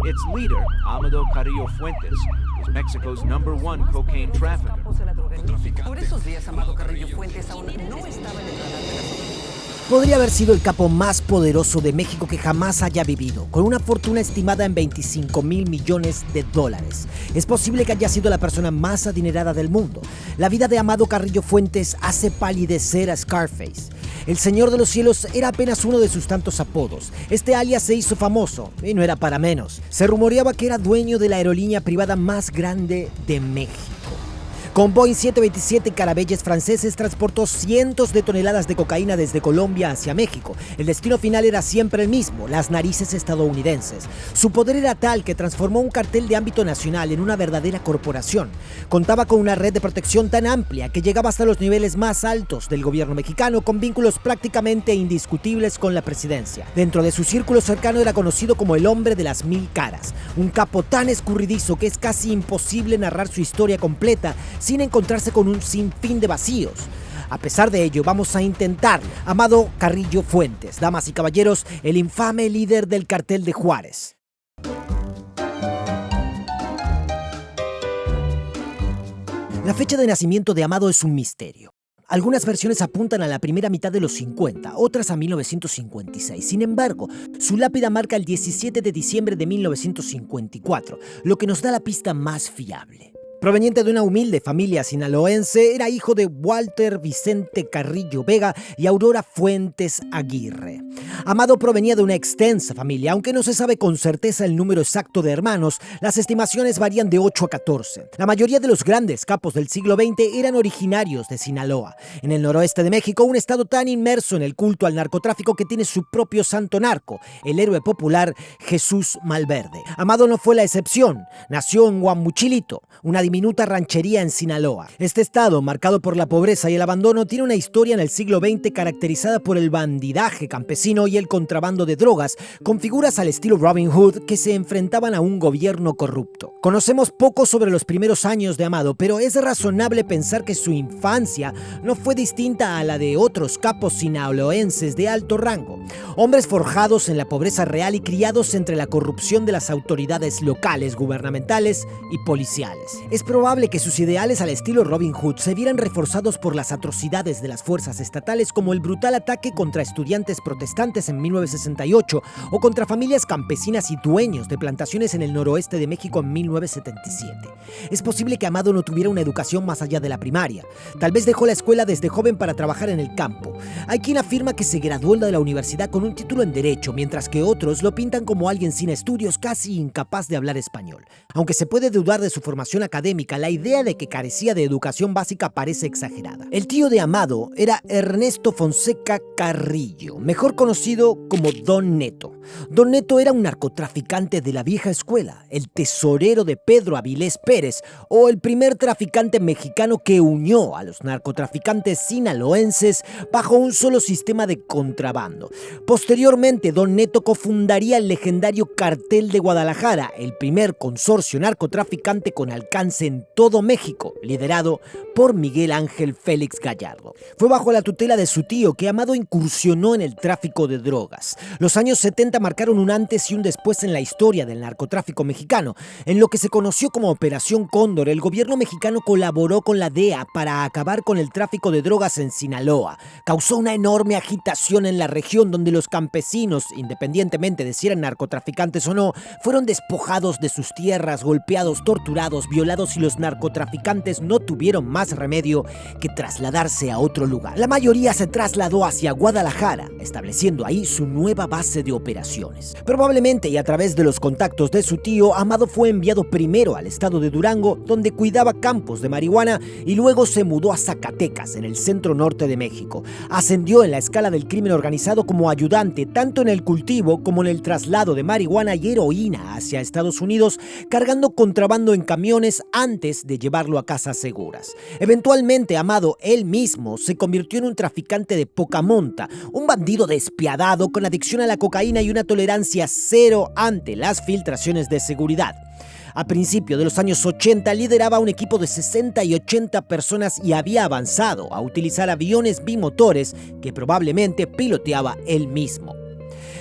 Its leader, Amado Carrillo Fuentes, was Mexico's #1 cocaine trafficker. Por esos días, Amado Carrillo Fuentes aún no estaba en el radar de las autoridades. Podría haber sido el capo más poderoso de México que jamás haya vivido, con una fortuna estimada en $25,000 millones. Es posible que haya sido la persona más adinerada del mundo. La vida de Amado Carrillo Fuentes hace palidecer a Scarface. El Señor de los Cielos era apenas uno de sus tantos apodos. Este alias se hizo famoso, y no era para menos. Se rumoreaba que era dueño de la aerolínea privada más grande de México. Con Boeing 727 Caravelles franceses transportó cientos de toneladas de cocaína desde Colombia hacia México. El destino final era siempre el mismo, las narices estadounidenses. Su poder era tal que transformó un cartel de ámbito nacional en una verdadera corporación. Contaba con una red de protección tan amplia que llegaba hasta los niveles más altos del gobierno mexicano, con vínculos prácticamente indiscutibles con la presidencia. Dentro de su círculo cercano era conocido como el hombre de las 1000 caras, un capo tan escurridizo que es casi imposible narrar su historia completa sin encontrarse con un sinfín de vacíos. A pesar de ello, vamos a intentarlo. Amado Carrillo Fuentes, damas y caballeros, el infame líder del cartel de Juárez. La fecha de nacimiento de Amado es un misterio. Algunas versiones apuntan a la primera mitad de los 50, otras a 1956. Sin embargo, su lápida marca el 17 de diciembre de 1954, lo que nos da la pista más fiable. Proveniente de una humilde familia sinaloense, era hijo de Walter Vicente Carrillo Vega y Aurora Fuentes Aguirre. Amado provenía de una extensa familia, aunque no se sabe con certeza el número exacto de hermanos, las estimaciones varían de 8 a 14. La mayoría de los grandes capos del siglo XX eran originarios de Sinaloa, en el noroeste de México, un estado tan inmerso en el culto al narcotráfico que tiene su propio santo narco, el héroe popular Jesús Malverde. Amado no fue la excepción, nació en Guamuchilito, una diminuta ranchería en Sinaloa. Este estado, marcado por la pobreza y el abandono, tiene una historia en el siglo XX caracterizada por el bandidaje campesino y el contrabando de drogas, con figuras al estilo Robin Hood que se enfrentaban a un gobierno corrupto. Conocemos poco sobre los primeros años de Amado, pero es razonable pensar que su infancia no fue distinta a la de otros capos sinaloenses de alto rango. Hombres forjados en la pobreza real y criados entre la corrupción de las autoridades locales, gubernamentales y policiales. Es probable que sus ideales al estilo Robin Hood se vieran reforzados por las atrocidades de las fuerzas estatales, como el brutal ataque contra estudiantes protestantes en 1968 o contra familias campesinas y dueños de plantaciones en el noroeste de México en 1977. Es posible que Amado no tuviera una educación más allá de la primaria. Tal vez dejó la escuela desde joven para trabajar en el campo. Hay quien afirma que se graduó de la universidad con un título en Derecho, mientras que otros lo pintan como alguien sin estudios, casi incapaz de hablar español. Aunque se puede dudar de su formación académica, la idea de que carecía de educación básica parece exagerada. El tío de Amado era Ernesto Fonseca Carrillo, mejor conocido como Don Neto. Don Neto era un narcotraficante de la vieja escuela, el tesorero de Pedro Avilés Pérez, o el primer traficante mexicano que unió a los narcotraficantes sinaloenses bajo un solo sistema de contrabando. Posteriormente, Don Neto cofundaría el legendario Cartel de Guadalajara, el primer consorcio narcotraficante con alcance en todo México, liderado por Miguel Ángel Félix Gallardo. Fue bajo la tutela de su tío que Amado incursionó en el tráfico de drogas. Los años 70 marcaron un antes y un después en la historia del narcotráfico mexicano. En lo que se conoció como Operación Cóndor, el gobierno mexicano colaboró con la DEA para acabar con el tráfico de drogas en Sinaloa. Causó una enorme agitación en la región, donde los campesinos, independientemente de si eran narcotraficantes o no, fueron despojados de sus tierras, golpeados, torturados, violados, y los narcotraficantes no tuvieron más remedio que trasladarse a otro lugar. La mayoría se trasladó hacia Guadalajara, estableciendo ahí su nueva base de operaciones. Probablemente, y a través de los contactos de su tío, Amado fue enviado primero al estado de Durango, donde cuidaba campos de marihuana, y luego se mudó a Zacatecas, en el centro norte de México. Ascendió en la escala del crimen organizado como ayudante, tanto en el cultivo como en el traslado de marihuana y heroína hacia Estados Unidos, cargando contrabando en camiones antes de llevarlo a casas seguras. Eventualmente, Amado, él mismo, se convirtió en un traficante de poca monta, un bandido despiadado con adicción a la cocaína y una tolerancia cero ante las filtraciones de seguridad. A principios de los años 80 lideraba un equipo de 60 y 80 personas y había avanzado a utilizar aviones bimotores que probablemente piloteaba él mismo.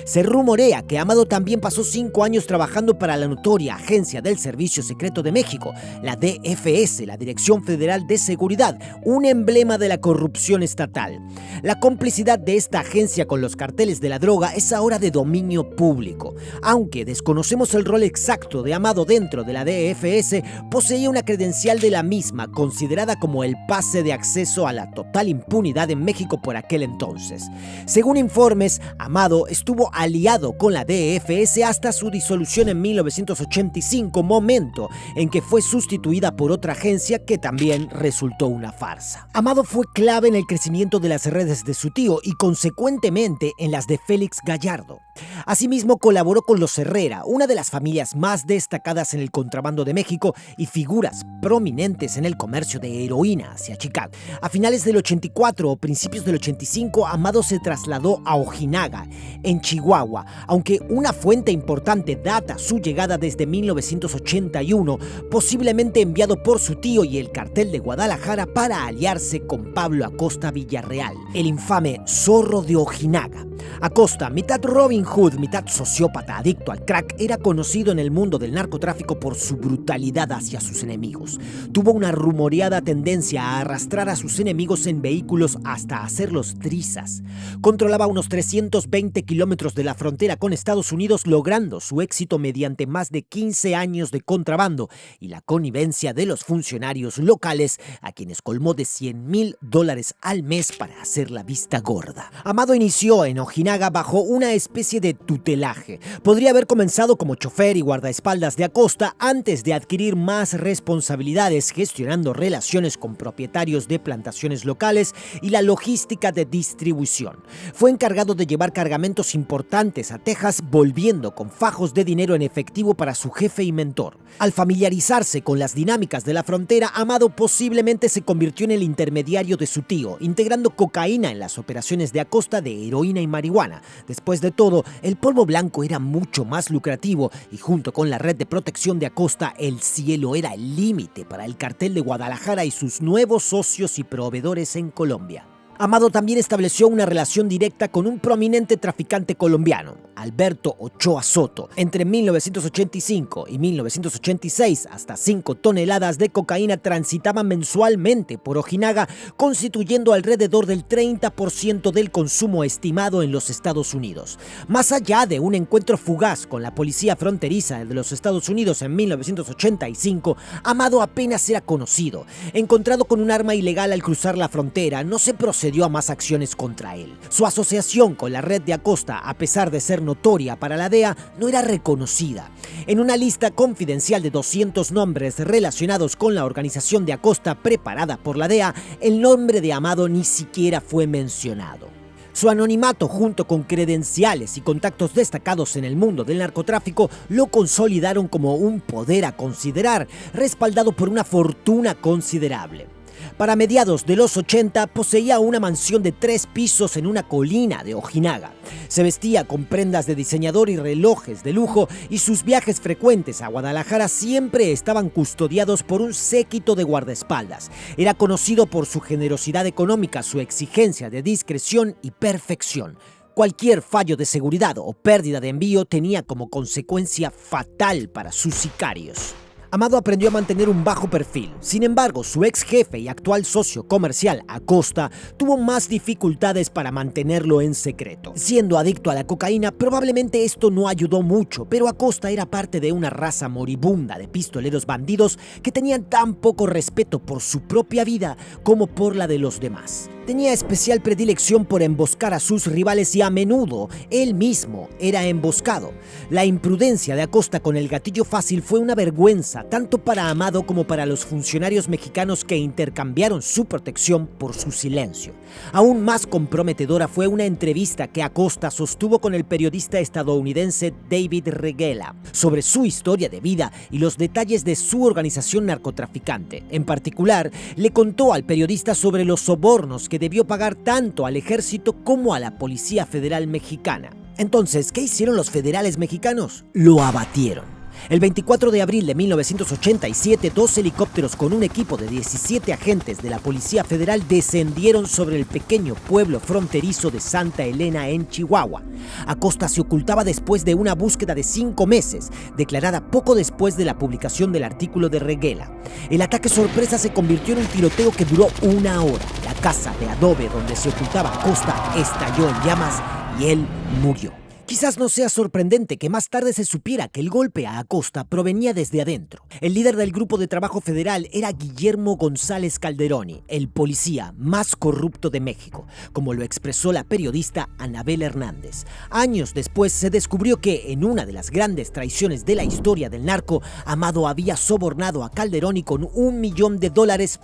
Se rumorea que Amado también pasó 5 años trabajando para la notoria Agencia del Servicio Secreto de México, la DFS, la Dirección Federal de Seguridad, un emblema de la corrupción estatal. La complicidad de esta agencia con los carteles de la droga es ahora de dominio público. Aunque desconocemos el rol exacto de Amado dentro de la DFS, poseía una credencial de la misma, considerada como el pase de acceso a la total impunidad en México por aquel entonces. Según informes, Amado estuvo aliado con la DFS hasta su disolución en 1985, momento en que fue sustituida por otra agencia que también resultó una farsa. Amado fue clave en el crecimiento de las redes de su tío y consecuentemente en las de Félix Gallardo. Asimismo, colaboró con los Herrera, una de las familias más destacadas en el contrabando de México y figuras prominentes en el comercio de heroína hacia Chicago. A finales del 84 o principios del 85, Amado se trasladó a Ojinaga, en Chihuahua, aunque una fuente importante data su llegada desde 1981, posiblemente enviado por su tío y el cartel de Guadalajara para aliarse con Pablo Acosta Villarreal, el infame Zorro de Ojinaga. Acosta, mitad Robin Hood, mitad sociópata adicto al crack, era conocido en el mundo del narcotráfico por su brutalidad hacia sus enemigos. Tuvo una rumoreada tendencia a arrastrar a sus enemigos en vehículos hasta hacerlos trizas. Controlaba unos 320 kilómetros de la frontera con Estados Unidos, logrando su éxito mediante más de 15 años de contrabando y la connivencia de los funcionarios locales, a quienes colmó de $100,000 al mes para hacer la vista gorda. Amado inició en Ojinaga bajo una especie de tutelaje. Podría haber comenzado como chofer y guardaespaldas de Acosta antes de adquirir más responsabilidades, gestionando relaciones con propietarios de plantaciones locales y la logística de distribución. Fue encargado de llevar cargamentos importantes a Texas, volviendo con fajos de dinero en efectivo para su jefe y mentor. Al familiarizarse con las dinámicas de la frontera, Amado posiblemente se convirtió en el intermediario de su tío, integrando cocaína en las operaciones de Acosta de heroína y marihuana. Después de todo, el polvo blanco era mucho más lucrativo y junto con la red de protección de Acosta, el cielo era el límite para el cartel de Guadalajara y sus nuevos socios y proveedores en Colombia. Amado también estableció una relación directa con un prominente traficante colombiano, Alberto Ochoa Soto. Entre 1985 y 1986, hasta 5 toneladas de cocaína transitaban mensualmente por Ojinaga, constituyendo alrededor del 30% del consumo estimado en los Estados Unidos. Más allá de un encuentro fugaz con la policía fronteriza de los Estados Unidos en 1985, Amado apenas era conocido. Encontrado con un arma ilegal al cruzar la frontera, no se procedió a más acciones contra él. Su asociación con la red de Acosta, a pesar de ser notoria para la DEA, no era reconocida. En una lista confidencial de 200 nombres relacionados con la organización de Acosta preparada por la DEA, el nombre de Amado ni siquiera fue mencionado. Su anonimato, junto con credenciales y contactos destacados en el mundo del narcotráfico, lo consolidaron como un poder a considerar, respaldado por una fortuna considerable. Para mediados de los 80 poseía una mansión de 3 pisos en una colina de Ojinaga. Se vestía con prendas de diseñador y relojes de lujo, y sus viajes frecuentes a Guadalajara siempre estaban custodiados por un séquito de guardaespaldas. Era conocido por su generosidad económica, su exigencia de discreción y perfección. Cualquier fallo de seguridad o pérdida de envío tenía como consecuencia fatal para sus sicarios. Amado aprendió a mantener un bajo perfil. Sin embargo, su ex jefe y actual socio comercial, Acosta, tuvo más dificultades para mantenerlo en secreto. Siendo adicto a la cocaína, probablemente esto no ayudó mucho, pero Acosta era parte de una raza moribunda de pistoleros bandidos que tenían tan poco respeto por su propia vida como por la de los demás. Tenía especial predilección por emboscar a sus rivales y a menudo él mismo era emboscado. La imprudencia de Acosta con el gatillo fácil fue una vergüenza tanto para Amado como para los funcionarios mexicanos que intercambiaron su protección por su silencio. Aún más comprometedora fue una entrevista que Acosta sostuvo con el periodista estadounidense David Reguela sobre su historia de vida y los detalles de su organización narcotraficante. En particular, le contó al periodista sobre los sobornos que debió pagar tanto al ejército como a la Policía Federal Mexicana. Entonces, ¿qué hicieron los federales mexicanos? Lo abatieron. El 24 de abril de 1987, 2 helicópteros con un equipo de 17 agentes de la Policía Federal descendieron sobre el pequeño pueblo fronterizo de Santa Elena en Chihuahua. Acosta se ocultaba después de una búsqueda de 5 meses, declarada poco después de la publicación del artículo de Reguela. El ataque sorpresa se convirtió en un tiroteo que duró 1 hora. La casa de adobe donde se ocultaba Acosta estalló en llamas y él murió. Quizás no sea sorprendente que más tarde se supiera que el golpe a Acosta provenía desde adentro. El líder del grupo de trabajo federal era Guillermo González Calderoni, el policía más corrupto de México, como lo expresó la periodista Anabel Hernández. Años después se descubrió que, en una de las grandes traiciones de la historia del narco, Amado había sobornado a Calderoni con $1 millón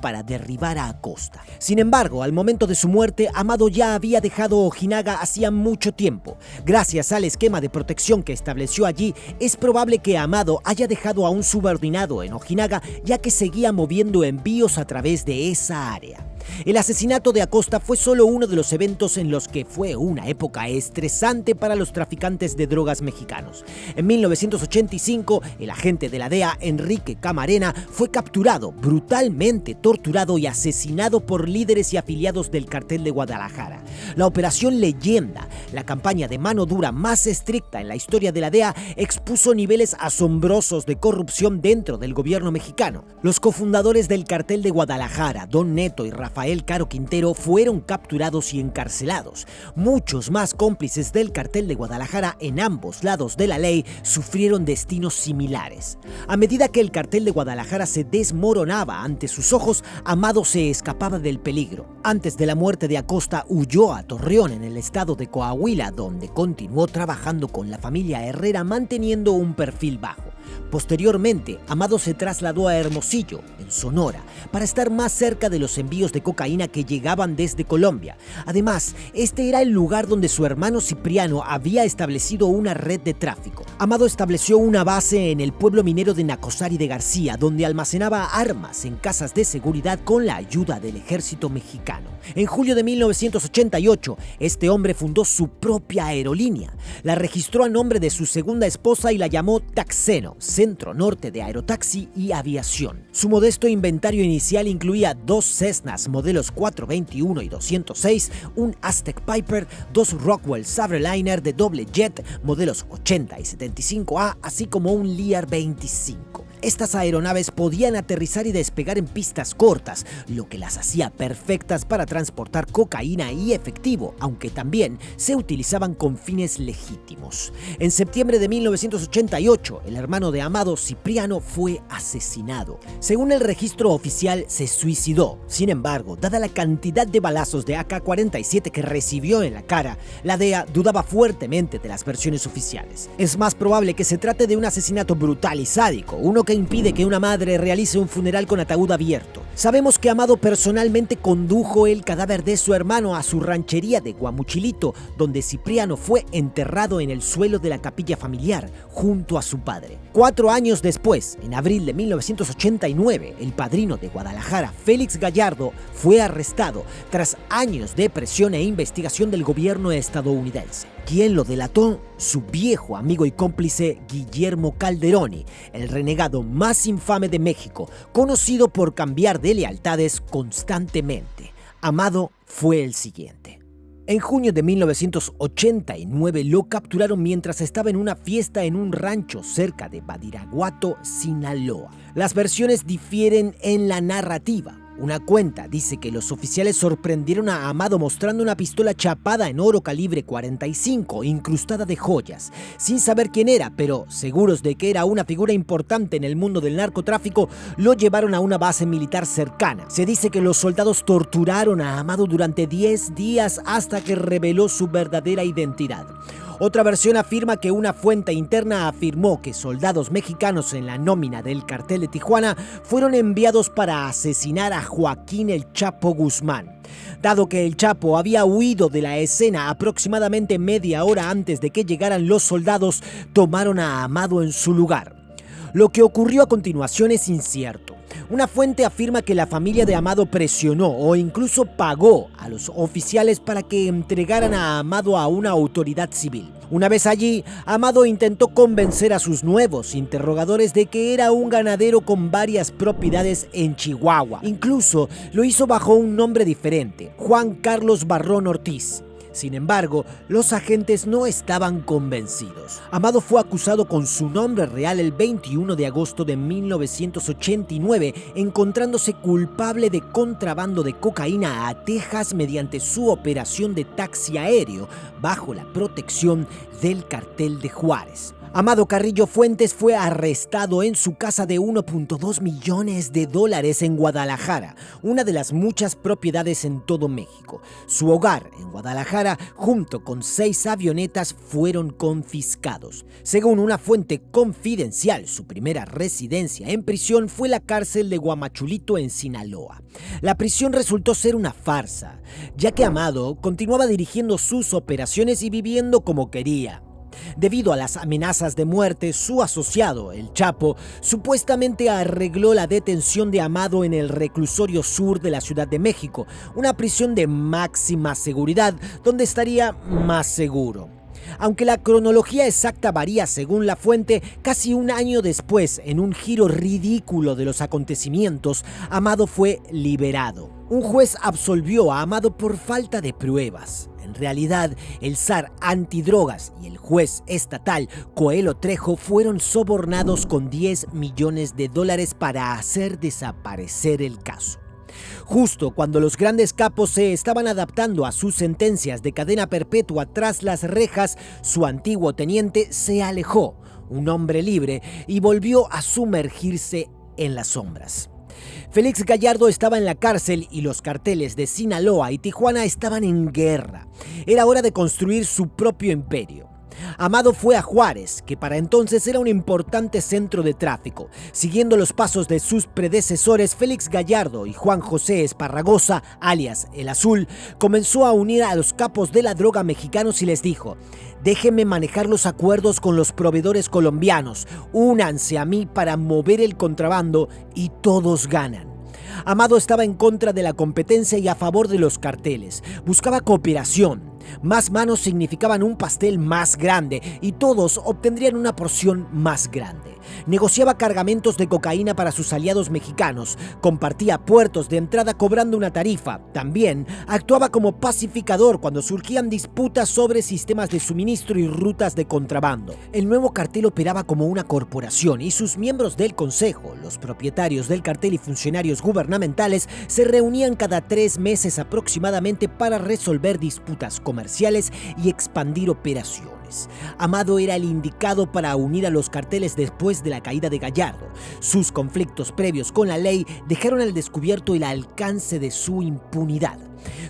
para derribar a Acosta. Sin embargo, al momento de su muerte, Amado ya había dejado Ojinaga hacía mucho tiempo. Gracias al esquema de protección que estableció allí, es probable que Amado haya dejado a un subordinado en Ojinaga, ya que seguía moviendo envíos a través de esa área. El asesinato de Acosta fue solo uno de los eventos en los que fue una época estresante para los traficantes de drogas mexicanos. En 1985, el agente de la DEA, Enrique Camarena, fue capturado, brutalmente torturado y asesinado por líderes y afiliados del Cartel de Guadalajara. La Operación Leyenda, la campaña de mano dura más estricta en la historia de la DEA, expuso niveles asombrosos de corrupción dentro del gobierno mexicano. Los cofundadores del Cartel de Guadalajara, Don Neto y Rafael Caro Quintero, fueron capturados y encarcelados. Muchos más cómplices del Cartel de Guadalajara en ambos lados de la ley sufrieron destinos similares. A medida que el Cartel de Guadalajara se desmoronaba ante sus ojos, Amado se escapaba del peligro. Antes de la muerte de Acosta, huyó a Torreón, en el estado de Coahuila, donde continuó trabajando con la familia Herrera, manteniendo un perfil bajo. Posteriormente, Amado se trasladó a Hermosillo, en Sonora, para estar más cerca de los envíos de cocaína que llegaban desde Colombia. Además, este era el lugar donde su hermano Cipriano había establecido una red de tráfico. Amado estableció una base en el pueblo minero de Nacosari de García, donde almacenaba armas en casas de seguridad con la ayuda del ejército mexicano. En julio de 1988, este hombre fundó su propia aerolínea. La registró a nombre de su segunda esposa y la llamó Taxeno, Centro Norte de Aerotaxi y Aviación. Su modesto inventario inicial incluía 2 Cessnas modelos 421 y 206, un Aztec Piper, 2 Rockwell Sabreliner de doble jet modelos 80 y 75A, así como un Lear 25. Estas aeronaves podían aterrizar y despegar en pistas cortas, lo que las hacía perfectas para transportar cocaína y efectivo, aunque también se utilizaban con fines legítimos. En septiembre de 1988, el hermano de Amado, Cipriano, fue asesinado. Según el registro oficial, se suicidó. Sin embargo, dada la cantidad de balazos de AK-47 que recibió en la cara, la DEA dudaba fuertemente de las versiones oficiales. Es más probable que se trate de un asesinato brutal y sádico, uno que impide que una madre realice un funeral con ataúd abierto. Sabemos que Amado personalmente condujo el cadáver de su hermano a su ranchería de Guamuchilito, donde Cipriano fue enterrado en el suelo de la capilla familiar, junto a su padre. 4 años después, en abril de 1989, el padrino de Guadalajara, Félix Gallardo, fue arrestado tras años de presión e investigación del gobierno estadounidense. ¿Quién lo delató? Su viejo amigo y cómplice Guillermo Calderoni, el renegado más infame de México, conocido por cambiar de lealtades constantemente. Amado fue el siguiente. En junio de 1989 lo capturaron mientras estaba en una fiesta en un rancho cerca de Badiraguato, Sinaloa. Las versiones difieren en la narrativa. Una cuenta dice que los oficiales sorprendieron a Amado mostrando una pistola chapada en oro calibre 45, incrustada de joyas. Sin saber quién era, pero seguros de que era una figura importante en el mundo del narcotráfico, lo llevaron a una base militar cercana. Se dice que los soldados torturaron a Amado durante 10 días hasta que reveló su verdadera identidad. Otra versión afirma que una fuente interna afirmó que soldados mexicanos en la nómina del Cartel de Tijuana fueron enviados para asesinar a Joaquín El Chapo Guzmán. Dado que El Chapo había huido de la escena aproximadamente media hora antes de que llegaran los soldados, tomaron a Amado en su lugar. Lo que ocurrió a continuación es incierto. Una fuente afirma que la familia de Amado presionó o incluso pagó a los oficiales para que entregaran a Amado a una autoridad civil. Una vez allí, Amado intentó convencer a sus nuevos interrogadores de que era un ganadero con varias propiedades en Chihuahua. Incluso lo hizo bajo un nombre diferente, Juan Carlos Barrón Ortiz. Sin embargo, los agentes no estaban convencidos. Amado fue acusado con su nombre real el 21 de agosto de 1989, encontrándose culpable de contrabando de cocaína a Texas mediante su operación de taxi aéreo bajo la protección del Cartel de Juárez. Amado Carrillo Fuentes fue arrestado en su casa de $1.2 millones en Guadalajara, una de las muchas propiedades en todo México. Su hogar en Guadalajara, junto con 6 avionetas, fueron confiscados. Según una fuente confidencial, su primera residencia en prisión fue la cárcel de Guamachulito en Sinaloa. La prisión resultó ser una farsa, ya que Amado continuaba dirigiendo sus operaciones y viviendo como quería. Debido a las amenazas de muerte, su asociado, el Chapo, supuestamente arregló la detención de Amado en el reclusorio sur de la Ciudad de México, una prisión de máxima seguridad donde estaría más seguro. Aunque la cronología exacta varía según la fuente, casi un año después, en un giro ridículo de los acontecimientos, Amado fue liberado. Un juez absolvió a Amado por falta de pruebas. En realidad, el zar antidrogas y el juez estatal Coelho Trejo fueron sobornados con $10 millones para hacer desaparecer el caso. Justo cuando los grandes capos se estaban adaptando a sus sentencias de cadena perpetua tras las rejas, su antiguo teniente se alejó, un hombre libre, y volvió a sumergirse en las sombras. Félix Gallardo estaba en la cárcel y los carteles de Sinaloa y Tijuana estaban en guerra. Era hora de construir su propio imperio. Amado fue a Juárez, que para entonces era un importante centro de tráfico. Siguiendo los pasos de sus predecesores, Félix Gallardo y Juan José Esparragosa, alias El Azul, comenzó a unir a los capos de la droga mexicanos y les dijo: déjenme manejar los acuerdos con los proveedores colombianos, únanse a mí para mover el contrabando y todos ganan. Amado estaba en contra de la competencia y a favor de los carteles. Buscaba cooperación. Más manos significaban un pastel más grande y todos obtendrían una porción más grande. Negociaba cargamentos de cocaína para sus aliados mexicanos, compartía puertos de entrada cobrando una tarifa. También actuaba como pacificador cuando surgían disputas sobre sistemas de suministro y rutas de contrabando. El nuevo cartel operaba como una corporación y sus miembros del consejo, los propietarios del cartel y funcionarios gubernamentales, se reunían cada 3 meses aproximadamente para resolver disputas comerciales y expandir operaciones. Amado era el indicado para unir a los carteles después de la caída de Gallardo. Sus conflictos previos con la ley dejaron al descubierto el alcance de su impunidad.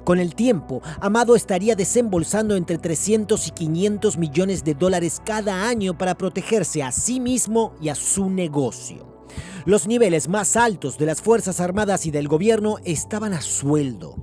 Con el tiempo, Amado estaría desembolsando entre $300 y $500 millones cada año para protegerse a sí mismo y a su negocio. Los niveles más altos de las Fuerzas Armadas y del gobierno estaban a sueldo.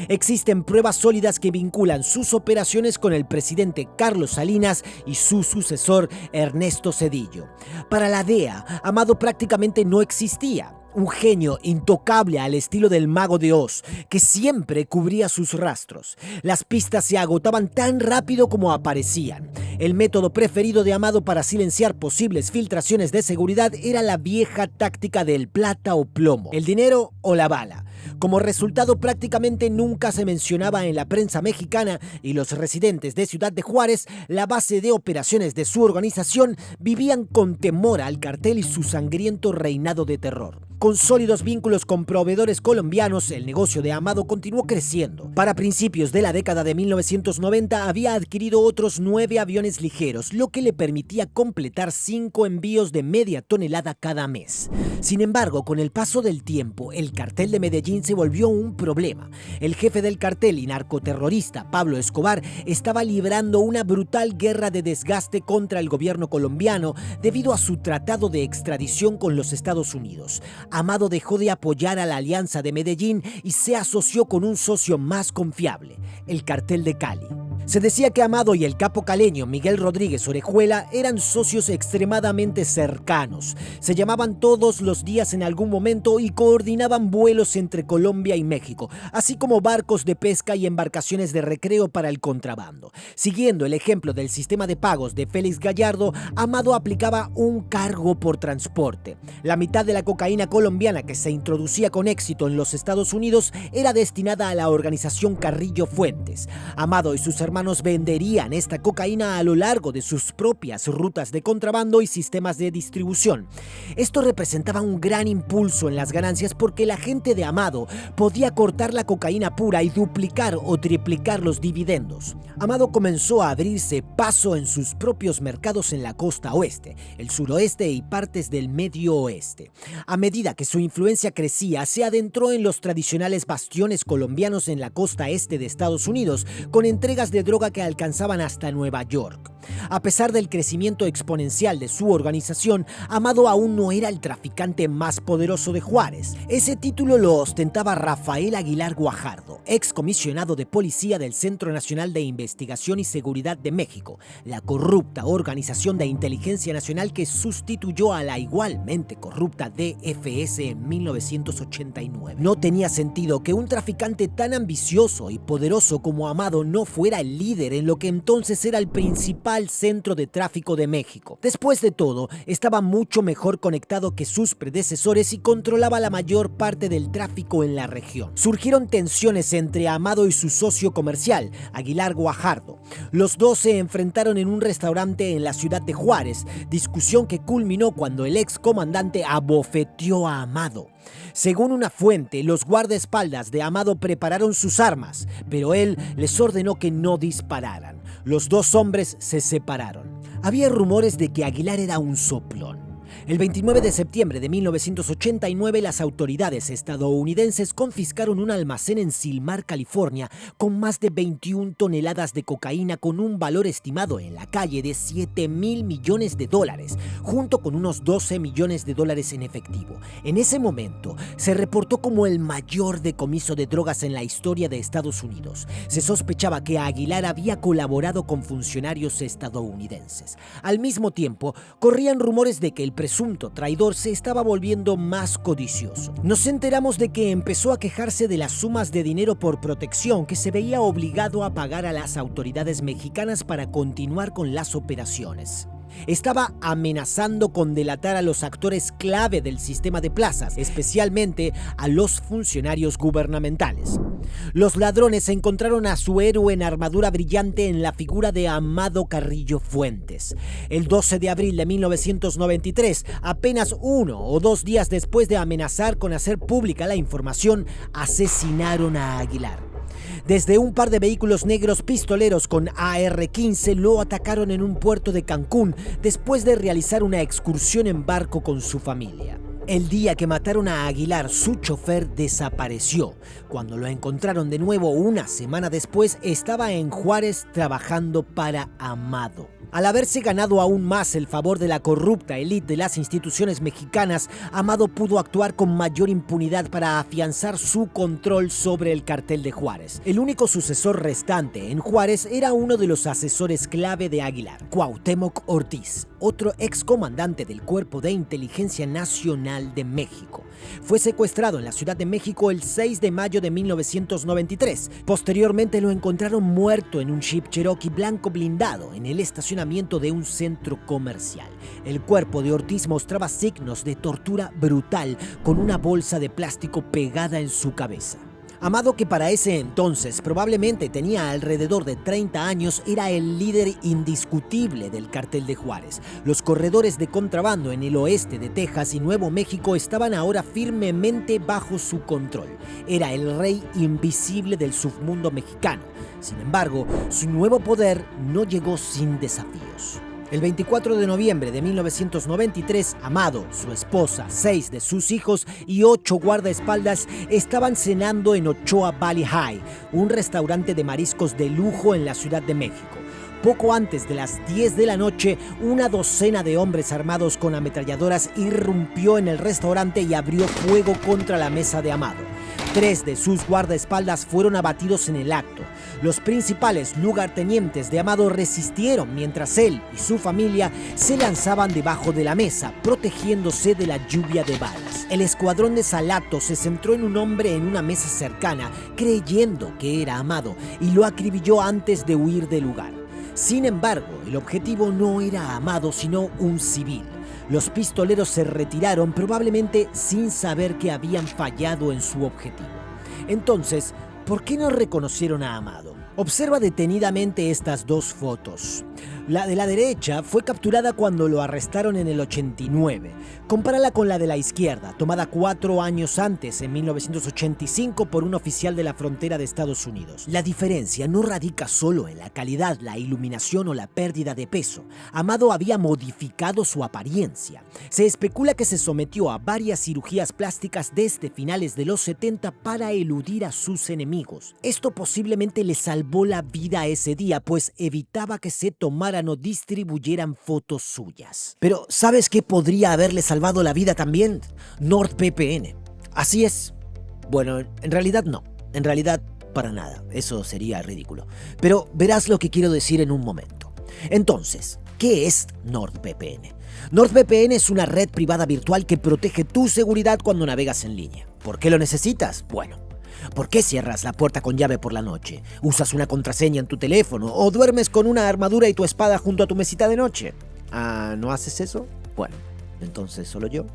Existen pruebas sólidas que vinculan sus operaciones con el presidente Carlos Salinas y su sucesor Ernesto Zedillo. Para la DEA, Amado prácticamente no existía. Un genio intocable al estilo del Mago de Oz, que siempre cubría sus rastros. Las pistas se agotaban tan rápido como aparecían. El método preferido de Amado para silenciar posibles filtraciones de seguridad era la vieja táctica del plata o plomo, el dinero o la bala. Como resultado, prácticamente nunca se mencionaba en la prensa mexicana y los residentes de Ciudad de Juárez, la base de operaciones de su organización, vivían con temor al cartel y su sangriento reinado de terror. Con sólidos vínculos con proveedores colombianos, el negocio de Amado continuó creciendo. Para principios de la década de 1990 había adquirido otros 9 aviones ligeros, lo que le permitía completar 5 envíos de media tonelada cada mes. Sin embargo, con el paso del tiempo, el cartel de Medellín se volvió un problema. El jefe del cartel y narcoterrorista, Pablo Escobar, estaba librando una brutal guerra de desgaste contra el gobierno colombiano debido a su tratado de extradición con los Estados Unidos. Amado dejó de apoyar a la Alianza de Medellín y se asoció con un socio más confiable, el Cartel de Cali. Se decía que Amado y el capo caleño Miguel Rodríguez Orejuela eran socios extremadamente cercanos. Se llamaban todos los días en algún momento y coordinaban vuelos entre Colombia y México, así como barcos de pesca y embarcaciones de recreo para el contrabando. Siguiendo el ejemplo del sistema de pagos de Félix Gallardo, Amado aplicaba un cargo por transporte. La mitad de la cocaína colombiana que se introducía con éxito en los Estados Unidos era destinada a la organización Carrillo Fuentes. Amado y sus hermanos venderían esta cocaína a lo largo de sus propias rutas de contrabando y sistemas de distribución. Esto representaba un gran impulso en las ganancias porque la gente de Amado podía cortar la cocaína pura y duplicar o triplicar los dividendos. Amado comenzó a abrirse paso en sus propios mercados en la costa oeste, el suroeste y partes del medio oeste. A medida que su influencia crecía, se adentró en los tradicionales bastiones colombianos en la costa este de Estados Unidos, con entregas de droga que alcanzaban hasta Nueva York. A pesar del crecimiento exponencial de su organización, Amado aún no era el traficante más poderoso de Juárez. Ese título lo ostentaba Rafael Aguilar Guajardo, excomisionado de policía del Centro Nacional de Investigación y Seguridad de México, la corrupta organización de inteligencia nacional que sustituyó a la igualmente corrupta DFS en 1989. No tenía sentido que un traficante tan ambicioso y poderoso como Amado no fuera el líder en lo que entonces era el principal centro de tráfico de México. Después de todo, estaba mucho mejor conectado que sus predecesores y controlaba la mayor parte del tráfico en la región. Surgieron tensiones entre Amado y su socio comercial, Aguilar Guajardo. Los dos se enfrentaron en un restaurante en la ciudad de Juárez, discusión que culminó cuando el ex comandante abofeteó a Amado. Según una fuente, los guardaespaldas de Amado prepararon sus armas, pero él les ordenó que no dispararan. Los dos hombres se separaron. Había rumores de que Aguilar era un soplón. El 29 de septiembre de 1989, las autoridades estadounidenses confiscaron un almacén en Silmar, California, con más de 21 toneladas de cocaína con un valor estimado en la calle de $7,000 millones, junto con unos $12 millones en efectivo. En ese momento, se reportó como el mayor decomiso de drogas en la historia de Estados Unidos. Se sospechaba que Aguilar había colaborado con funcionarios estadounidenses. Al mismo tiempo, corrían rumores de que el presunto traidor se estaba volviendo más codicioso. Nos enteramos de que empezó a quejarse de las sumas de dinero por protección que se veía obligado a pagar a las autoridades mexicanas para continuar con las operaciones. Estaba amenazando con delatar a los actores clave del sistema de plazas, especialmente a los funcionarios gubernamentales. Los ladrones encontraron a su héroe en armadura brillante en la figura de Amado Carrillo Fuentes. El 12 de abril de 1993, apenas 1 o 2 días después de amenazar con hacer pública la información, asesinaron a Aguilar. Desde un par de vehículos negros pistoleros con AR-15 lo atacaron en un puerto de Cancún después de realizar una excursión en barco con su familia. El día que mataron a Aguilar, su chofer desapareció. Cuando lo encontraron de nuevo una semana después, estaba en Juárez trabajando para Amado. Al haberse ganado aún más el favor de la corrupta élite de las instituciones mexicanas, Amado pudo actuar con mayor impunidad para afianzar su control sobre el cartel de Juárez. El único sucesor restante en Juárez era uno de los asesores clave de Aguilar, Cuauhtémoc Ortiz, otro excomandante del Cuerpo de Inteligencia Nacional de México. Fue secuestrado en la Ciudad de México el 6 de mayo de 1993. Posteriormente lo encontraron muerto en un Jeep Cherokee blanco blindado en el estacionamiento de un centro comercial. El cuerpo de Ortiz mostraba signos de tortura brutal con una bolsa de plástico pegada en su cabeza. Amado, que para ese entonces probablemente tenía alrededor de 30 años, era el líder indiscutible del cartel de Juárez. Los corredores de contrabando en el oeste de Texas y Nuevo México estaban ahora firmemente bajo su control. Era el rey invisible del submundo mexicano. Sin embargo, su nuevo poder no llegó sin desafíos. El 24 de noviembre de 1993, Amado, su esposa, 6 de sus hijos y 8 guardaespaldas estaban cenando en Ochoa Valley High, un restaurante de mariscos de lujo en la Ciudad de México. Poco antes de las 10 de la noche, una docena de hombres armados con ametralladoras irrumpió en el restaurante y abrió fuego contra la mesa de Amado. 3 de sus guardaespaldas fueron abatidos en el acto. Los principales lugartenientes de Amado resistieron mientras él y su familia se lanzaban debajo de la mesa, protegiéndose de la lluvia de balas. El escuadrón de Salato se centró en un hombre en una mesa cercana, creyendo que era Amado, y lo acribilló antes de huir del lugar. Sin embargo, el objetivo no era Amado, sino un civil. Los pistoleros se retiraron, probablemente sin saber que habían fallado en su objetivo. Entonces, ¿por qué no reconocieron a Amado? Observa detenidamente estas dos fotos. La de la derecha fue capturada cuando lo arrestaron en el 89. Compárala con la de la izquierda, tomada 4 años antes, en 1985, por un oficial de la frontera de Estados Unidos. La diferencia no radica solo en la calidad, la iluminación o la pérdida de peso. Amado había modificado su apariencia. Se especula que se sometió a varias cirugías plásticas desde finales de los 70 para eludir a sus enemigos. Esto posiblemente le salvó la vida ese día, pues evitaba que se tomaran o distribuyeran fotos suyas. Pero ¿sabes qué podría haberle salvado la vida también? NordVPN. Así es. Bueno, en realidad no. En realidad, para nada. Eso sería ridículo. Pero verás lo que quiero decir en un momento. Entonces, ¿qué es NordVPN? NordVPN es una red privada virtual que protege tu seguridad cuando navegas en línea. ¿Por qué lo necesitas? Bueno, ¿por qué cierras la puerta con llave por la noche? ¿Usas una contraseña en tu teléfono? ¿O duermes con una armadura y tu espada junto a tu mesita de noche? Ah, ¿no haces eso? Bueno, entonces solo yo.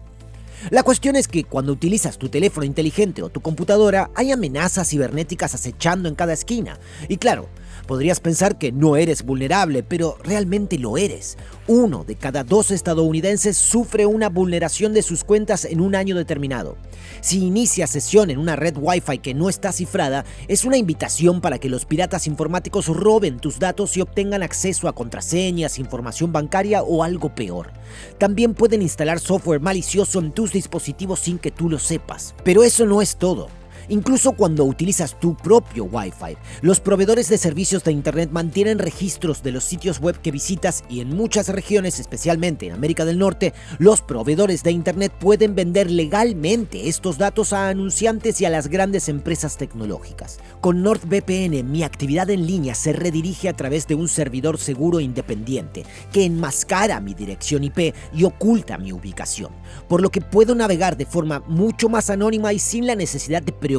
La cuestión es que cuando utilizas tu teléfono inteligente o tu computadora, hay amenazas cibernéticas acechando en cada esquina. Y claro, podrías pensar que no eres vulnerable, pero realmente lo eres. 1 de cada 2 estadounidenses sufre una vulneración de sus cuentas en un año determinado. Si inicias sesión en una red Wi-Fi que no está cifrada, es una invitación para que los piratas informáticos roben tus datos y obtengan acceso a contraseñas, información bancaria o algo peor. También pueden instalar software malicioso en tus dispositivos sin que tú lo sepas. Pero eso no es todo. Incluso cuando utilizas tu propio Wi-Fi, los proveedores de servicios de Internet mantienen registros de los sitios web que visitas y en muchas regiones, especialmente en América del Norte, los proveedores de Internet pueden vender legalmente estos datos a anunciantes y a las grandes empresas tecnológicas. Con NordVPN, mi actividad en línea se redirige a través de un servidor seguro e independiente que enmascara mi dirección IP y oculta mi ubicación, por lo que puedo navegar de forma mucho más anónima y sin la necesidad de preocuparme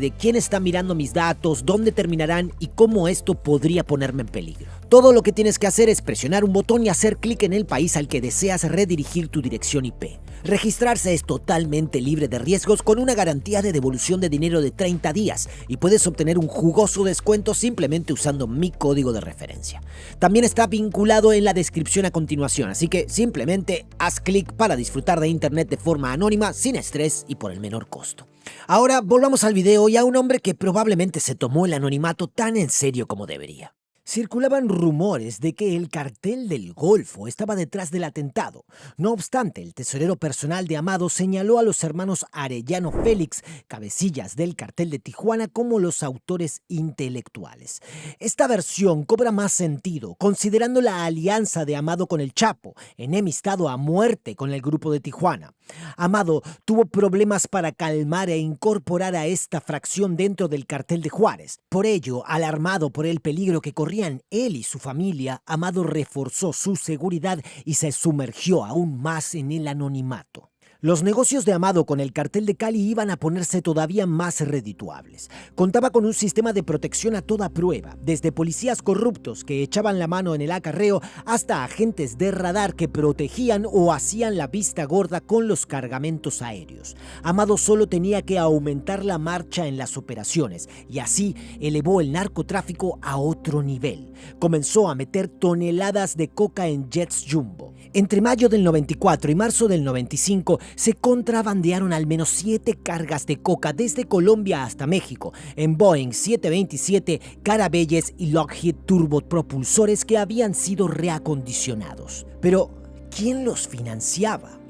de quién está mirando mis datos, dónde terminarán y cómo esto podría ponerme en peligro. Todo lo que tienes que hacer es presionar un botón y hacer clic en el país al que deseas redirigir tu dirección IP. Registrarse es totalmente libre de riesgos con una garantía de devolución de dinero de 30 días y puedes obtener un jugoso descuento simplemente usando mi código de referencia. También está vinculado en la descripción a continuación, así que simplemente haz clic para disfrutar de Internet de forma anónima, sin estrés y por el menor costo. Ahora volvamos al video y a un hombre que probablemente se tomó el anonimato tan en serio como debería. Circulaban rumores de que el cartel del Golfo estaba detrás del atentado. No obstante, el tesorero personal de Amado señaló a los hermanos Arellano Félix, cabecillas del cartel de Tijuana, como los autores intelectuales. Esta versión cobra más sentido, considerando la alianza de Amado con el Chapo, enemistado a muerte con el grupo de Tijuana. Amado tuvo problemas para calmar e incorporar a esta fracción dentro del cartel de Juárez. Por ello, alarmado por el peligro que corrían él y su familia, Amado reforzó su seguridad y se sumergió aún más en el anonimato. Los negocios de Amado con el cartel de Cali iban a ponerse todavía más redituables. Contaba con un sistema de protección a toda prueba, desde policías corruptos que echaban la mano en el acarreo hasta agentes de radar que protegían o hacían la vista gorda con los cargamentos aéreos. Amado solo tenía que aumentar la marcha en las operaciones y así elevó el narcotráfico a otro nivel. Comenzó a meter toneladas de coca en jets jumbo. Entre mayo del 94 y marzo del 95 se contrabandearon al menos 7 cargas de coca desde Colombia hasta México en Boeing 727, Caravelles y Lockheed turbopropulsores que habían sido reacondicionados. Pero, ¿quién los financiaba?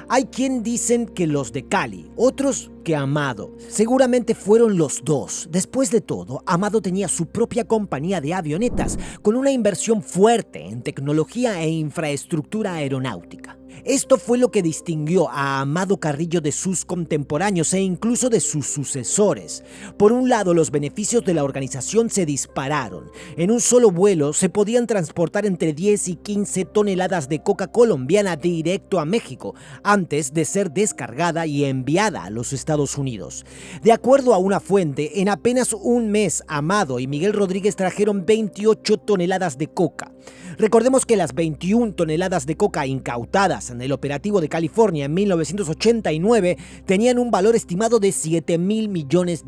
Hay quien dicen que los de Cali, otros que Amado. Seguramente fueron los dos. Después de todo, Amado tenía su propia compañía de avionetas con una inversión fuerte en tecnología e infraestructura aeronáutica. Esto fue lo que distinguió a Amado Carrillo de sus contemporáneos e incluso de sus sucesores. Por un lado, los beneficios de la organización se dispararon. En un solo vuelo se podían transportar entre 10 y 15 toneladas de coca colombiana directo a México, antes de ser descargada y enviada a los Estados Unidos. De acuerdo a una fuente, en apenas un mes, Amado y Miguel Rodríguez trajeron 28 toneladas de coca. Recordemos que las 21 toneladas de coca incautadas en el operativo de California en 1989 tenían un valor estimado de $7.000 millones.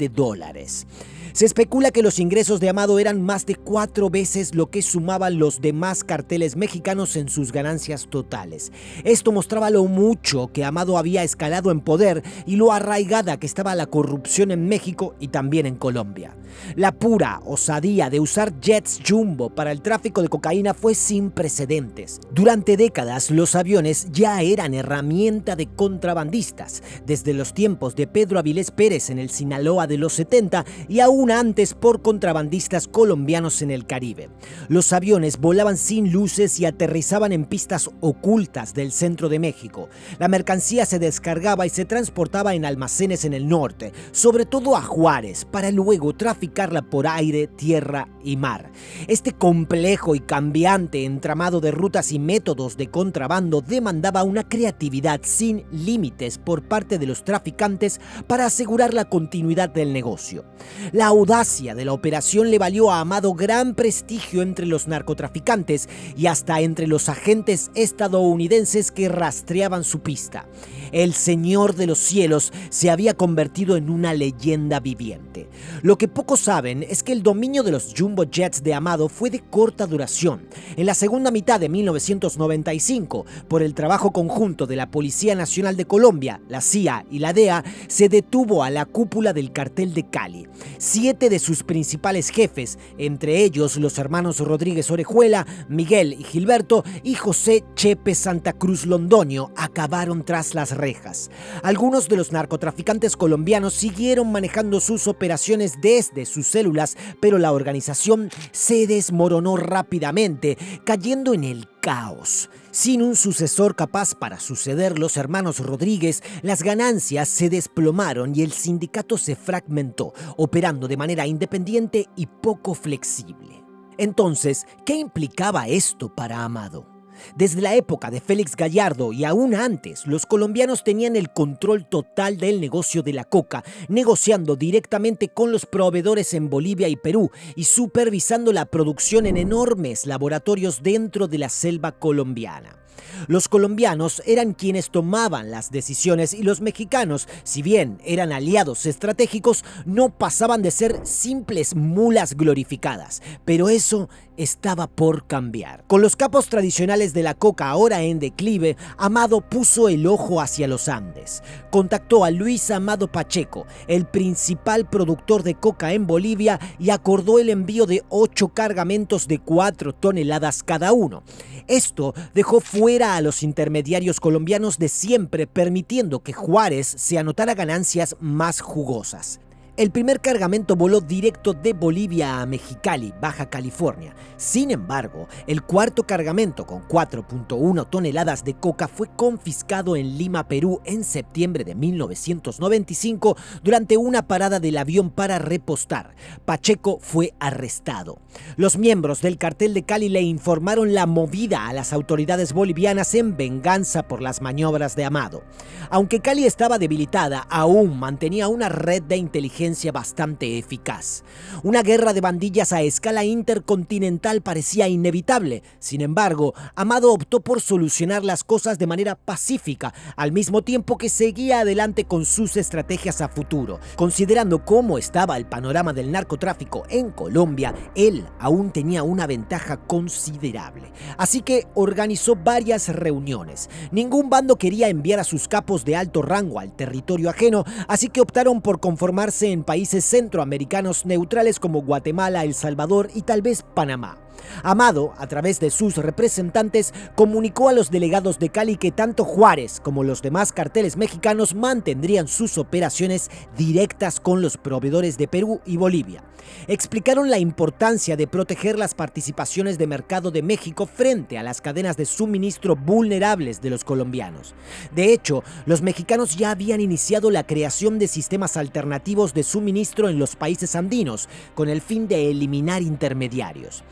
Se especula que los ingresos de Amado eran más de 4 veces lo que sumaban los demás carteles mexicanos en sus ganancias totales. Esto mostraba lo mucho que Amado había escalado en poder y lo arraigada que estaba la corrupción en México y también en Colombia. La pura osadía de usar jets jumbo para el tráfico de cocaína fue sin precedentes. Durante décadas, los aviones ya eran herramienta de contrabandistas, desde los tiempos de Pedro Avilés Pérez en el Sinaloa de los 70 y aún antes por contrabandistas colombianos en el Caribe. Los aviones volaban sin luces y aterrizaban en pistas ocultas del centro de México. La mercancía se descargaba y se transportaba en almacenes en el norte, sobre todo a Juárez, para luego traficarla por aire, tierra y mar. Este complejo y cambiante entramado de rutas y métodos de contrabando demandaba una creatividad sin límites por parte de los traficantes para asegurar la continuidad del negocio. La audacia de la operación le valió a Amado gran prestigio entre los narcotraficantes y hasta entre los agentes estadounidenses que rastreaban su pista. El Señor de los Cielos se había convertido en una leyenda viviente. Lo que pocos saben es que el dominio de los jumbo jets de Amado fue de corta duración. En la segunda mitad de 1995, por el trabajo conjunto de la Policía Nacional de Colombia, la CIA y la DEA, se detuvo a la cúpula del cartel de Cali. 7 de sus principales jefes, entre ellos los hermanos Rodríguez Orejuela, Miguel y Gilberto y José Chepe Santa Cruz Londoño, acabaron tras las rejas. Algunos de los narcotraficantes colombianos siguieron manejando sus operaciones desde sus células, pero la organización se desmoronó rápidamente, cayendo en el caos. Sin un sucesor capaz para suceder los hermanos Rodríguez, las ganancias se desplomaron y el sindicato se fragmentó, operando de manera independiente y poco flexible. Entonces, ¿qué implicaba esto para Amado? Desde la época de Félix Gallardo y aún antes, los colombianos tenían el control total del negocio de la coca, negociando directamente con los proveedores en Bolivia y Perú y supervisando la producción en enormes laboratorios dentro de la selva colombiana. Los colombianos eran quienes tomaban las decisiones y los mexicanos, si bien eran aliados estratégicos, no pasaban de ser simples mulas glorificadas, pero eso estaba por cambiar. Con los capos tradicionales de la coca ahora en declive, Amado puso el ojo hacia los Andes. Contactó a Luis Amado Pacheco, el principal productor de coca en Bolivia, y acordó el envío de 8 cargamentos de 4 toneladas cada uno. Esto dejó fuera a los intermediarios colombianos de siempre, permitiendo que Juárez se anotara ganancias más jugosas. El primer cargamento voló directo de Bolivia a Mexicali, Baja California. Sin embargo, el cuarto cargamento con 4.1 toneladas de coca fue confiscado en Lima, Perú, en septiembre de 1995 durante una parada del avión para repostar. Pacheco fue arrestado. Los miembros del cartel de Cali le informaron la movida a las autoridades bolivianas en venganza por las maniobras de Amado. Aunque Cali estaba debilitada, aún mantenía una red de inteligencia bastante eficaz. Una guerra de bandillas a escala intercontinental parecía inevitable. Sin embargo, Amado optó por solucionar las cosas de manera pacífica, al mismo tiempo que seguía adelante con sus estrategias a futuro. Considerando cómo estaba el panorama del narcotráfico en Colombia, él aún tenía una ventaja considerable. Así que organizó varias reuniones. Ningún bando quería enviar a sus capos de alto rango al territorio ajeno, así que optaron por conformarse en países centroamericanos neutrales como Guatemala, El Salvador y tal vez Panamá. Amado, a través de sus representantes, comunicó a los delegados de Cali que tanto Juárez como los demás carteles mexicanos mantendrían sus operaciones directas con los proveedores de Perú y Bolivia. Explicaron la importancia de proteger las participaciones de mercado de México frente a las cadenas de suministro vulnerables de los colombianos. De hecho, los mexicanos ya habían iniciado la creación de sistemas alternativos de suministro en los países andinos, con el fin de eliminar intermediarios.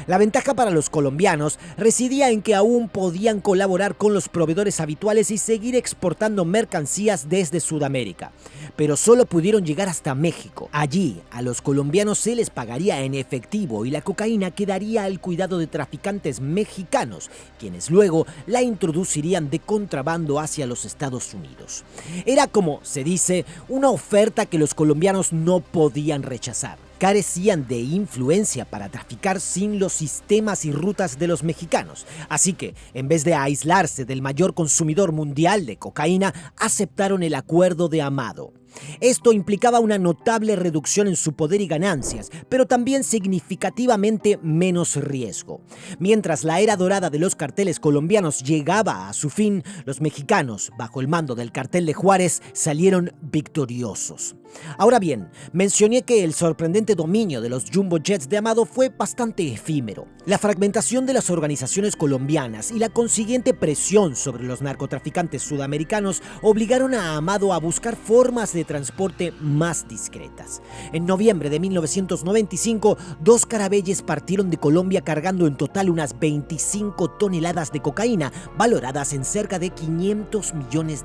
La ventaja para los colombianos residía en que aún podían colaborar con los proveedores habituales y seguir exportando mercancías desde Sudamérica, pero solo pudieron llegar hasta México. Allí, a los colombianos se les pagaría en efectivo y la cocaína quedaría al cuidado de traficantes mexicanos, quienes luego la introducirían de contrabando hacia los Estados Unidos. Era, como se dice, una oferta que los colombianos no podían rechazar. Carecían de influencia para traficar sin los sistemas y rutas de los mexicanos. Así que, en vez de aislarse del mayor consumidor mundial de cocaína, aceptaron el acuerdo de Amado. Esto implicaba una notable reducción en su poder y ganancias, pero también significativamente menos riesgo. Mientras la era dorada de los carteles colombianos llegaba a su fin, los mexicanos, bajo el mando del cartel de Juárez, salieron victoriosos. Ahora bien, mencioné que el sorprendente dominio de los jumbo jets de Amado fue bastante efímero. La fragmentación de las organizaciones colombianas y la consiguiente presión sobre los narcotraficantes sudamericanos obligaron a Amado a buscar formas de transporte más discretas. En noviembre de 1995, 2 carabelles partieron de Colombia cargando en total unas 25 toneladas de cocaína, valoradas en cerca de $500 millones.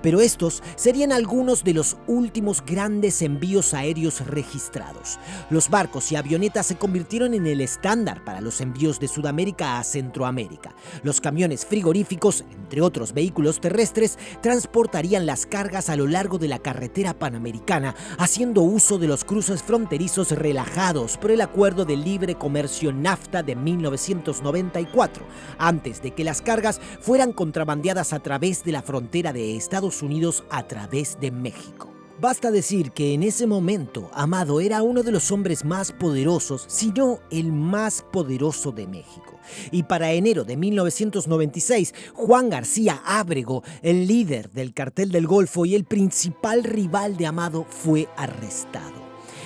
Pero estos serían algunos de los últimos grandes envíos aéreos registrados. Los barcos y avionetas se convirtieron en el estándar para los envíos de Sudamérica a Centroamérica. Los camiones frigoríficos, entre otros vehículos terrestres, transportarían las cargas a lo largo de la carretera panamericana, haciendo uso de los cruces fronterizos relajados por el Acuerdo de Libre Comercio NAFTA de 1994, antes de que las cargas fueran contrabandeadas a través de la frontera de Estados Unidos a través de México. Basta decir que en ese momento Amado era uno de los hombres más poderosos, si no el más poderoso de México. Y para enero de 1996, Juan García Ábrego, el líder del Cartel del Golfo y el principal rival de Amado, fue arrestado.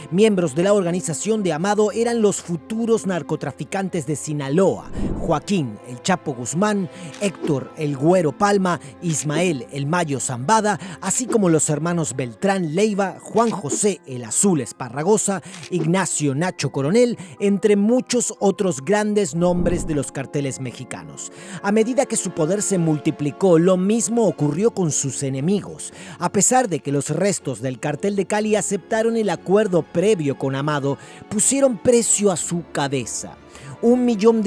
Miembros de la organización de Amado eran los futuros narcotraficantes de Sinaloa, Joaquín el Chapo Guzmán, Héctor el Güero Palma, Ismael el Mayo Zambada, así como los hermanos Beltrán Leiva, Juan José el Azul Esparragosa, Ignacio Nacho Coronel, entre muchos otros grandes nombres de los carteles mexicanos. A medida que su poder se multiplicó, lo mismo ocurrió con sus enemigos. A pesar de que los restos del cartel de Cali aceptaron el acuerdo previo con Amado, pusieron precio a su cabeza. $1 millón.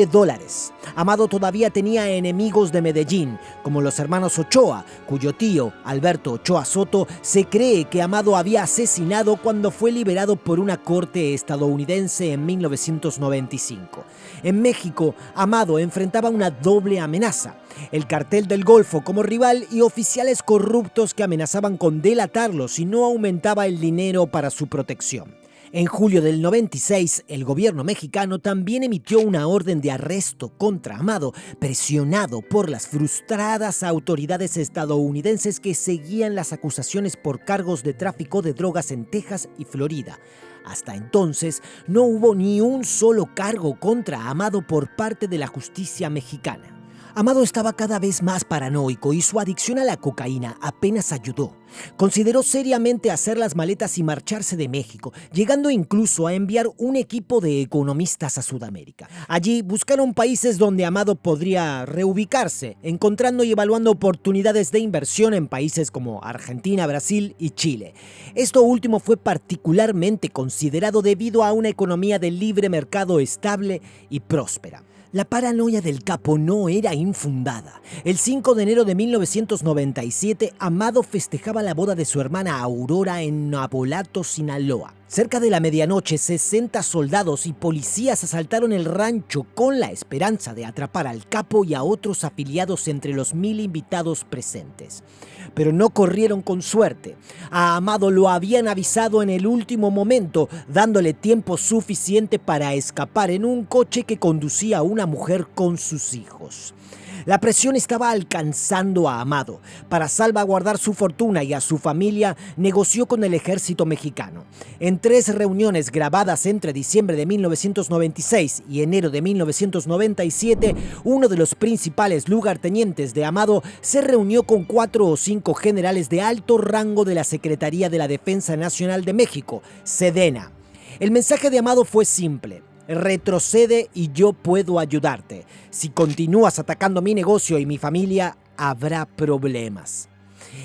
Amado todavía tenía enemigos de Medellín, como los hermanos Ochoa, cuyo tío, Alberto Ochoa Soto, se cree que Amado había asesinado cuando fue liberado por una corte estadounidense en 1995. En México, Amado enfrentaba una doble amenaza: el cartel del Golfo como rival y oficiales corruptos que amenazaban con delatarlo si no aumentaba el dinero para su protección. En julio del 96, el gobierno mexicano también emitió una orden de arresto contra Amado, presionado por las frustradas autoridades estadounidenses que seguían las acusaciones por cargos de tráfico de drogas en Texas y Florida. Hasta entonces, no hubo ni un solo cargo contra Amado por parte de la justicia mexicana. Amado estaba cada vez más paranoico y su adicción a la cocaína apenas ayudó. Consideró seriamente hacer las maletas y marcharse de México, llegando incluso a enviar un equipo de economistas a Sudamérica. Allí buscaron países donde Amado podría reubicarse, encontrando y evaluando oportunidades de inversión en países como Argentina, Brasil y Chile. Esto último fue particularmente considerado debido a una economía de libre mercado estable y próspera. La paranoia del capo no era infundada. El 5 de enero de 1997, Amado festejaba la boda de su hermana Aurora en Navolato, Sinaloa. Cerca de la medianoche, 60 soldados y policías asaltaron el rancho con la esperanza de atrapar al capo y a otros afiliados entre los 1000 invitados presentes. Pero no corrieron con suerte. A Amado lo habían avisado en el último momento, dándole tiempo suficiente para escapar en un coche que conducía a una mujer con sus hijos. La presión estaba alcanzando a Amado. Para salvaguardar su fortuna y a su familia, negoció con el ejército mexicano. En 3 reuniones grabadas entre diciembre de 1996 y enero de 1997, uno de los principales lugartenientes de Amado se reunió con 4 o 5 generales de alto rango de la Secretaría de la Defensa Nacional de México, Sedena. El mensaje de Amado fue simple: retrocede y yo puedo ayudarte. Si continúas atacando mi negocio y mi familia, habrá problemas.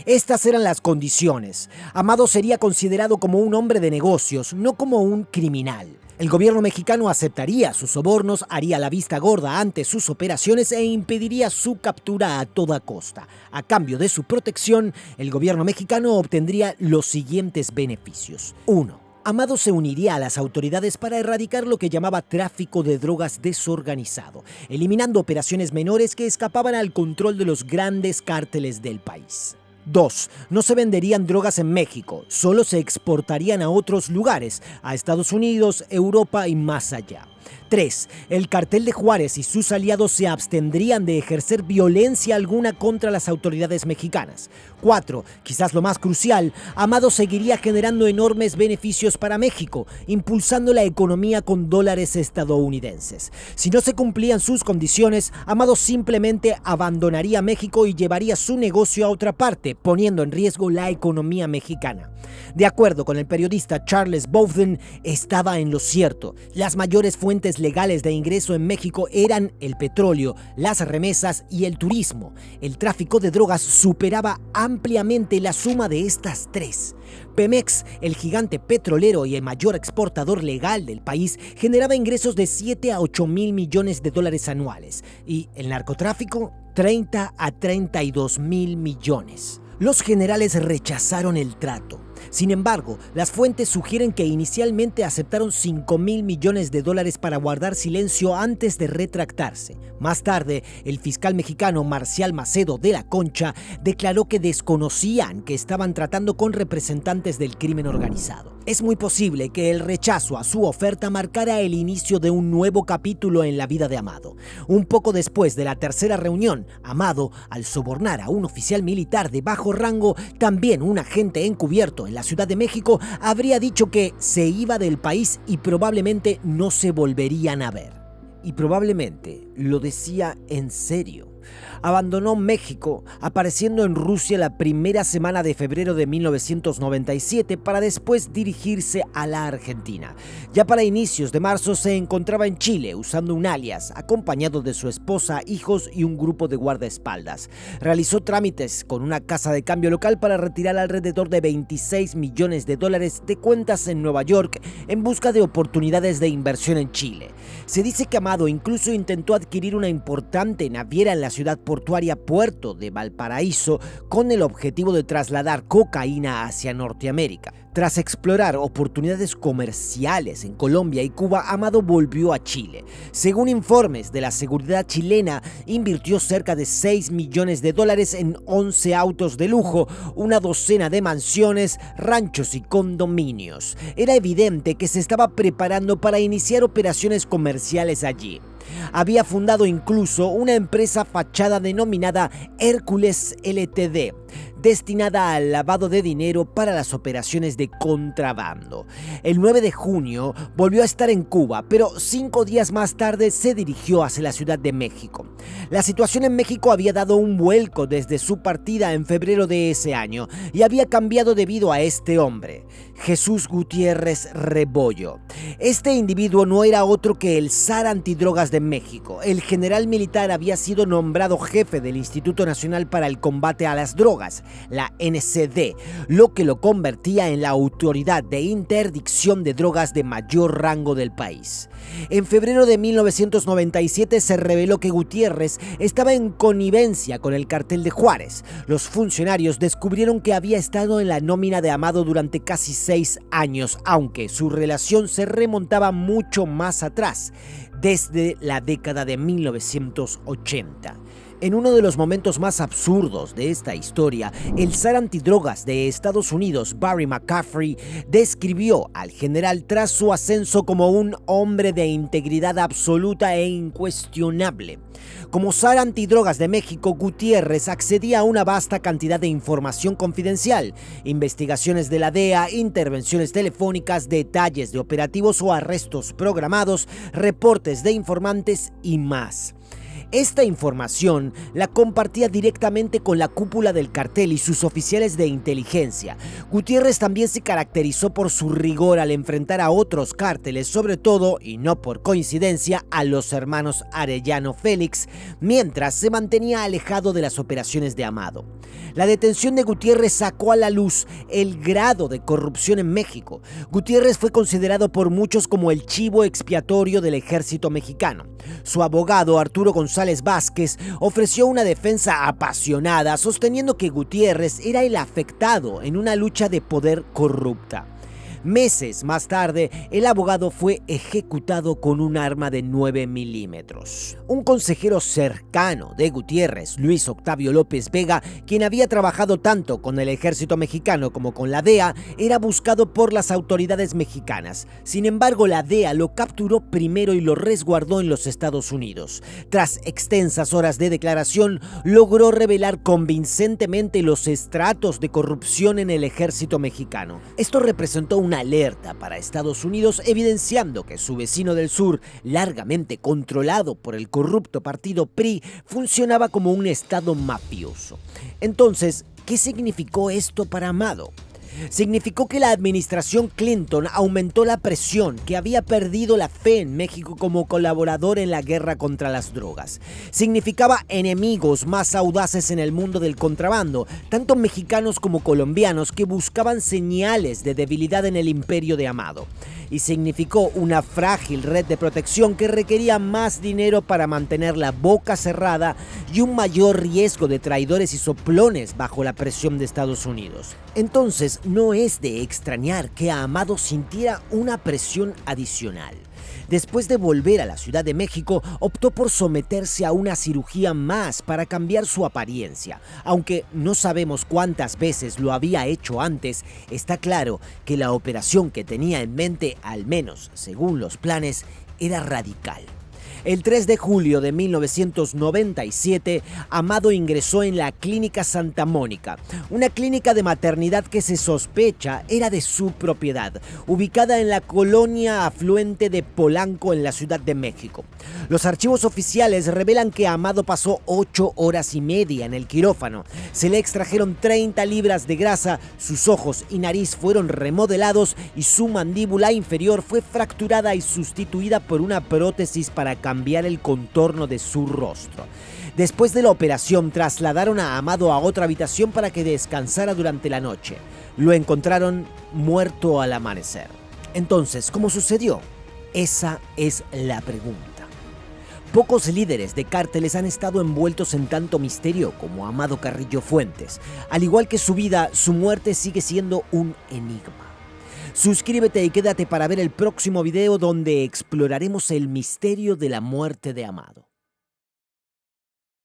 Estas eran las condiciones. Amado sería considerado como un hombre de negocios, no como un criminal. El gobierno mexicano aceptaría sus sobornos, haría la vista gorda ante sus operaciones e impediría su captura a toda costa. A cambio de su protección, el gobierno mexicano obtendría los siguientes beneficios. 1. Amado se uniría a las autoridades para erradicar lo que llamaba tráfico de drogas desorganizado, eliminando operaciones menores que escapaban al control de los grandes cárteles del país. 2. No se venderían drogas en México, solo se exportarían a otros lugares, a Estados Unidos, Europa y más allá. 3. El cartel de Juárez y sus aliados se abstendrían de ejercer violencia alguna contra las autoridades mexicanas. 4. Quizás lo más crucial, Amado seguiría generando enormes beneficios para México, impulsando la economía con dólares estadounidenses. Si no se cumplían sus condiciones, Amado simplemente abandonaría México y llevaría su negocio a otra parte, poniendo en riesgo la economía mexicana. De acuerdo con el periodista Charles Bowden, estaba en lo cierto. Las mayores fuentes legales de ingreso en México eran el petróleo, las remesas y el turismo. El tráfico de drogas superaba ampliamente la suma de estas 3. Pemex, el gigante petrolero y el mayor exportador legal del país, generaba ingresos de 7 a 8 mil millones de dólares anuales y el narcotráfico 30 a 32 mil millones. Los generales rechazaron el trato. Sin embargo, las fuentes sugieren que inicialmente aceptaron 5 mil millones de dólares para guardar silencio antes de retractarse. Más tarde, el fiscal mexicano Marcial Macedo de la Concha declaró que desconocían que estaban tratando con representantes del crimen organizado. Es muy posible que el rechazo a su oferta marcara el inicio de un nuevo capítulo en la vida de Amado. Un poco después de la tercera reunión, Amado, al sobornar a un oficial militar de bajo rango, también un agente encubierto en la Ciudad de México, habría dicho que se iba del país y probablemente no se volverían a ver. Y probablemente lo decía en serio. Abandonó México, apareciendo en Rusia la primera semana de febrero de 1997 para después dirigirse a la Argentina. Ya para inicios de marzo se encontraba en Chile usando un alias, acompañado de su esposa, hijos y un grupo de guardaespaldas. Realizó trámites con una casa de cambio local para retirar alrededor de 26 millones de dólares de cuentas en Nueva York en busca de oportunidades de inversión en Chile. Se dice que Amado incluso intentó adquirir una importante naviera en la ciudad portuaria Puerto de Valparaíso con el objetivo de trasladar cocaína hacia Norteamérica. Tras explorar oportunidades comerciales en Colombia y Cuba, Amado volvió a Chile. Según informes de la seguridad chilena, invirtió cerca de 6 millones de dólares en 11 autos de lujo, una docena de mansiones, ranchos y condominios. Era evidente que se estaba preparando para iniciar operaciones comerciales allí. Había fundado incluso una empresa fachada denominada Hércules Ltd., destinada al lavado de dinero para las operaciones de contrabando. El 9 de junio volvió a estar en Cuba, pero 5 días más tarde se dirigió hacia la Ciudad de México. La situación en México había dado un vuelco desde su partida en febrero de ese año y había cambiado debido a este hombre, Jesús Gutiérrez Rebollo. Este individuo no era otro que el zar antidrogas de México. El general militar había sido nombrado jefe del Instituto Nacional para el Combate a las Drogas. la NCD, lo que lo convertía en la autoridad de interdicción de drogas de mayor rango del país. En febrero de 1997 se reveló que Gutiérrez estaba en connivencia con el cartel de Juárez. Los funcionarios descubrieron que había estado en la nómina de Amado durante casi 6 años, aunque su relación se remontaba mucho más atrás, desde la década de 1980. En uno de los momentos más absurdos de esta historia, el zar antidrogas de Estados Unidos, Barry McCaffrey, describió al general tras su ascenso como un hombre de integridad absoluta e incuestionable. Como zar antidrogas de México, Gutiérrez accedía a una vasta cantidad de información confidencial, investigaciones de la DEA, intervenciones telefónicas, detalles de operativos o arrestos programados, reportes de informantes y más. Esta información la compartía directamente con la cúpula del cartel y sus oficiales de inteligencia. Gutiérrez también se caracterizó por su rigor al enfrentar a otros cárteles, sobre todo, y no por coincidencia, a los hermanos Arellano Félix, mientras se mantenía alejado de las operaciones de Amado. La detención de Gutiérrez sacó a la luz el grado de corrupción en México. Gutiérrez fue considerado por muchos como el chivo expiatorio del ejército mexicano. Su abogado, Arturo González Vázquez, ofreció una defensa apasionada, sosteniendo que Gutiérrez era el afectado en una lucha de poder corrupta. Meses más tarde, el abogado fue ejecutado con un arma de 9 milímetros. Un consejero cercano de Gutiérrez, Luis Octavio López Vega, quien había trabajado tanto con el ejército mexicano como con la DEA, era buscado por las autoridades mexicanas. Sin embargo, la DEA lo capturó primero y lo resguardó en los Estados Unidos. Tras extensas horas de declaración, logró revelar convincentemente los estratos de corrupción en el ejército mexicano. Esto representó una alerta para Estados Unidos, evidenciando que su vecino del sur, largamente controlado por el corrupto partido PRI, funcionaba como un estado mafioso. Entonces, ¿qué significó esto para Amado? Significó que la administración Clinton aumentó la presión, que había perdido la fe en México como colaborador en la guerra contra las drogas. Significaba enemigos más audaces en el mundo del contrabando, tanto mexicanos como colombianos, que buscaban señales de debilidad en el imperio de Amado. Y significó una frágil red de protección que requería más dinero para mantener la boca cerrada y un mayor riesgo de traidores y soplones bajo la presión de Estados Unidos. Entonces, no es de extrañar que Amado sintiera una presión adicional. Después de volver a la Ciudad de México, optó por someterse a una cirugía más para cambiar su apariencia. Aunque no sabemos cuántas veces lo había hecho antes, está claro que la operación que tenía en mente, al menos según los planes, era radical. El 3 de julio de 1997, Amado ingresó en la Clínica Santa Mónica, una clínica de maternidad que se sospecha era de su propiedad, ubicada en la colonia afluente de Polanco en la Ciudad de México. Los archivos oficiales revelan que Amado pasó 8 horas y media en el quirófano. Se le extrajeron 30 libras de grasa, sus ojos y nariz fueron remodelados y su mandíbula inferior fue fracturada y sustituida por una prótesis para cambiar el contorno de su rostro. Después de la operación, trasladaron a Amado a otra habitación para que descansara durante la noche. Lo encontraron muerto al amanecer. Entonces, ¿cómo sucedió? Esa es la pregunta. Pocos líderes de cárteles han estado envueltos en tanto misterio como Amado Carrillo Fuentes. Al igual que su vida, su muerte sigue siendo un enigma. Suscríbete y quédate para ver el próximo video donde exploraremos el misterio de la muerte de Amado.